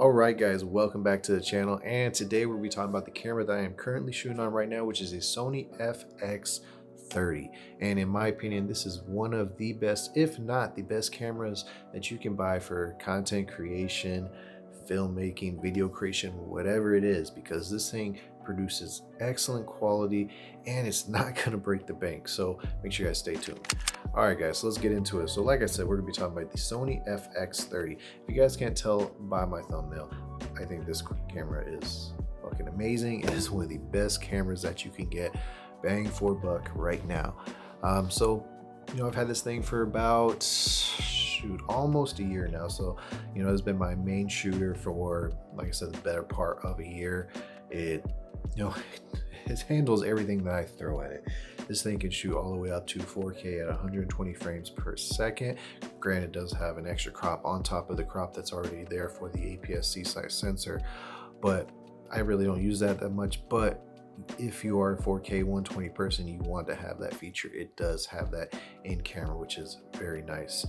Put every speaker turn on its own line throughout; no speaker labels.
Alright guys, welcome back to the channel, and today we'll be talking about the camera that I am currently shooting on right now, which is a Sony FX30. And in my opinion, this is one of the best, if not the best cameras that you can buy for content creation, filmmaking, video creation, whatever it is, because this thing produces excellent quality and it's not going to break the bank. So make sure you guys stay tuned. All right guys, so let's get into it. So like I said, we're gonna be talking about the Sony FX30. If you guys can't tell by my thumbnail, I think this camera is fucking amazing. It is one of the best cameras that you can get bang for buck right now. So I've had this thing for about almost a year now. So it's been my main shooter for, like I said, the better part of a year. It handles everything that I throw at it. This thing can shoot all the way up to 4K at 120 frames per second. Granted, it does have an extra crop on top of the crop that's already there for the APS-C size sensor, but I really don't use that much. But if you are a 4K 120 person, you want to have that feature. It does have that in camera, which is very nice.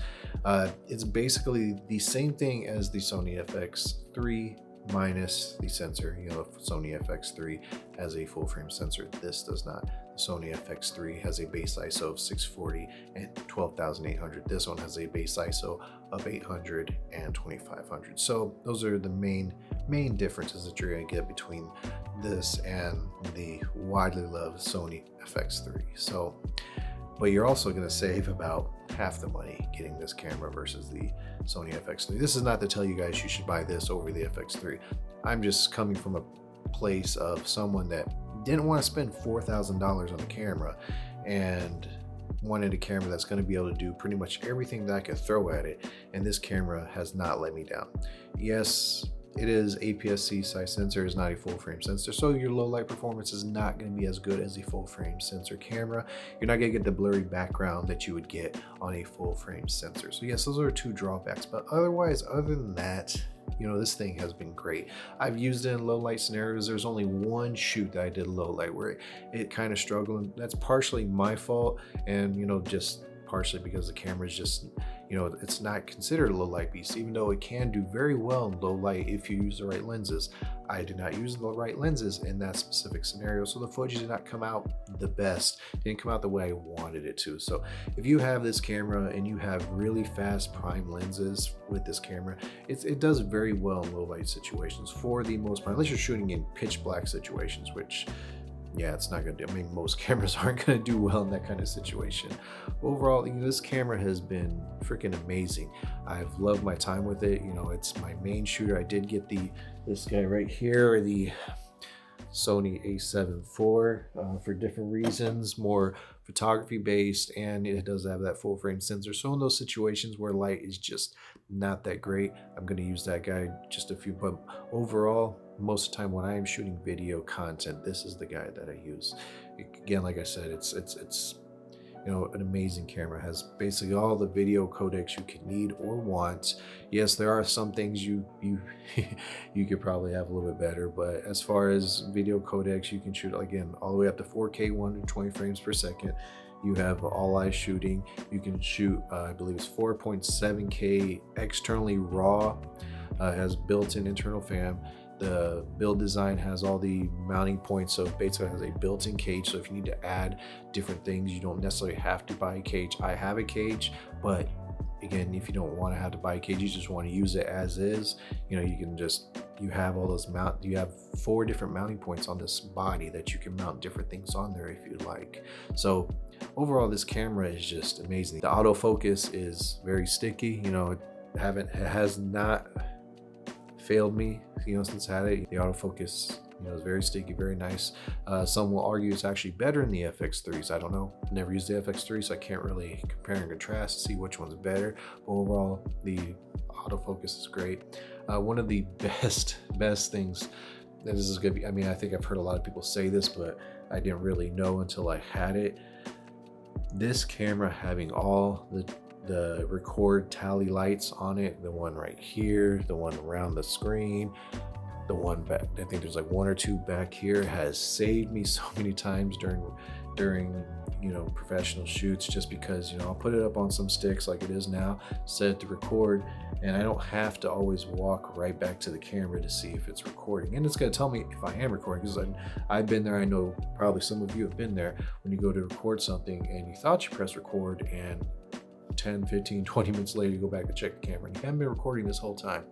It's basically the same thing as the Sony FX3 minus the sensor. The Sony FX3 has a full frame sensor. This does not. The Sony FX3 has a base ISO of 640 and 12,800. This one has a base ISO of 800 and 2500. So those are the main differences that you're going to get between this and the widely loved Sony FX3. So, but you're also going to save about half the money getting this camera versus the Sony FX3. This is not to tell you guys you should buy this over the FX3. I'm just coming from a place of someone that didn't want to spend $4,000 on a camera and wanted a camera that's going to be able to do pretty much everything that I could throw at it, and this camera has not let me down. Yes, it is APS-C size sensor, is not a full frame sensor, so your low light performance is not going to be as good as a full frame sensor camera. You're not going to get the blurry background that you would get on a full frame sensor. So yes, those are two drawbacks, but otherwise, other than that, this thing has been great. I've used it in low light scenarios. There's only one shoot that I did low light where it kind of struggled. That's partially my fault, and just partially because the camera is just, it's not considered a low light beast, even though it can do very well in low light if you use the right lenses. I did not use the right lenses in that specific scenario, so the footage did not come out the best. It didn't come out the way I wanted it to. So if you have this camera and you have really fast prime lenses with this camera, it does very well in low light situations for the most part, unless you're shooting in pitch black situations, which, yeah, it's not gonna do. I mean, most cameras aren't gonna do well in that kind of situation. Overall, this camera has been freaking amazing. I've loved my time with it. It's my main shooter. I did get this guy right here, the Sony A7 IV, for different reasons, more photography based, and it does have that full frame sensor. So in those situations where light is just not that great, I'm going to use that guy just a few. But overall, most of the time when I am shooting video content, this is the guy that I use. Again, like I said, it's an amazing camera. It has basically all the video codecs you can need or want. Yes, there are some things you you could probably have a little bit better, but as far as video codecs, you can shoot, again, all the way up to 4K 120 frames per second. You have all eye shooting. You can shoot, I believe it's 4.7K externally raw. It has built-in internal fan. The build design has all the mounting points, so basically it has a built-in cage. So if you need to add different things, you don't necessarily have to buy a cage. I have a cage, but again, if you don't want to have to buy a cage, you just want to use it as is, you can just, you have all those you have 4 different mounting points on this body that you can mount different things on there if you like. So overall, this camera is just amazing. The autofocus is very sticky. It has not failed me, since I had it. The autofocus, is very sticky, very nice. Some will argue it's actually better in the FX3s. I don't know. Never used the FX3, so I can't really compare and contrast to see which one's better. But overall, the autofocus is great. One of the best things, and this is gonna be, I think I've heard a lot of people say this, but I didn't really know until I had it. This camera having all the record tally lights on it, the one right here, the one around the screen, the one back, I think there's like 1 or 2 back here, has saved me so many times during during, you know, professional shoots, just because, you know, I'll put it up on some sticks like it is now, set it to record, and I don't have to always walk right back to the camera to see if it's recording. And it's going to tell me if I am recording, because I've been there. I know probably some of you have been there when you go to record something and you thought you pressed record, and 10, 15, 20 minutes later you go back to check the camera and you haven't been recording this whole time.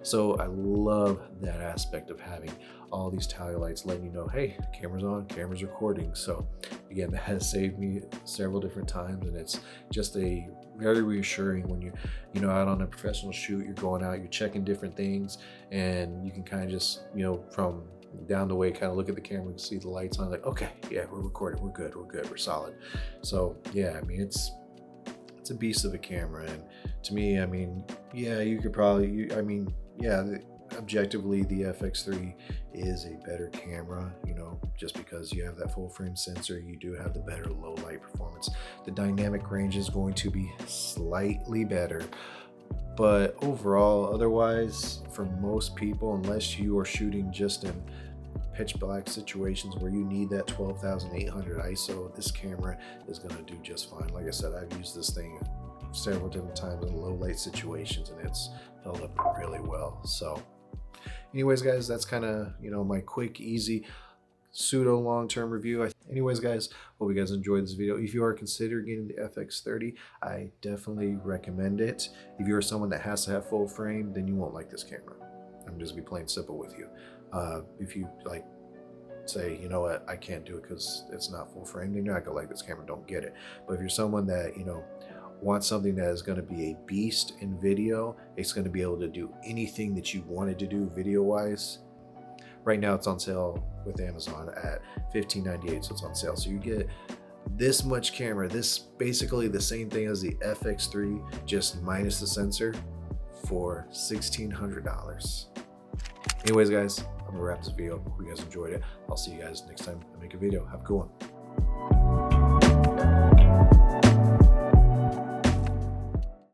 So I love that aspect of having all these tally lights letting you know, hey, camera's on, camera's recording. So again, that has saved me several different times, and it's just a very reassuring when you know, out on a professional shoot, you're going out, you're checking different things, and you can kind of just, you know, from down the way kind of look at the camera and see the lights on, like, okay, yeah, we're recording, we're good, we're solid. So yeah, I mean, it's a beast of a camera. And to me, I mean, yeah, you could probably, objectively the FX30 is a better camera, you know, just because you have that full frame sensor, you do have the better low light performance. The dynamic range is going to be slightly better, but overall, otherwise, for most people, unless you are shooting just in pitch black situations where you need that 12,800 ISO, this camera is going to do just fine. Like I said, I've used this thing several different times in low light situations, and it's held up really well. So anyways, guys, that's kind of, you know, my quick, easy, pseudo long-term review. Anyways, guys, hope you guys enjoyed this video. If you are considering getting the FX30, I definitely recommend it. If you're someone that has to have full frame, then you won't like this camera. I'm just be plain simple with you. If you like say, you know what, I can't do it because it's not full frame, then you're not gonna like this camera, don't get it. But if you're someone that, you know, wants something that is going to be a beast in video, it's going to be able to do anything that you wanted to do video wise, right now it's on sale with Amazon at $15.98, so it's on sale. So you get this much camera, this basically the same thing as the FX3, just minus the sensor, for $1,600. Anyways, guys, I'm gonna wrap this video. Hope you guys enjoyed it. I'll see you guys next time I make a video. Have a good one.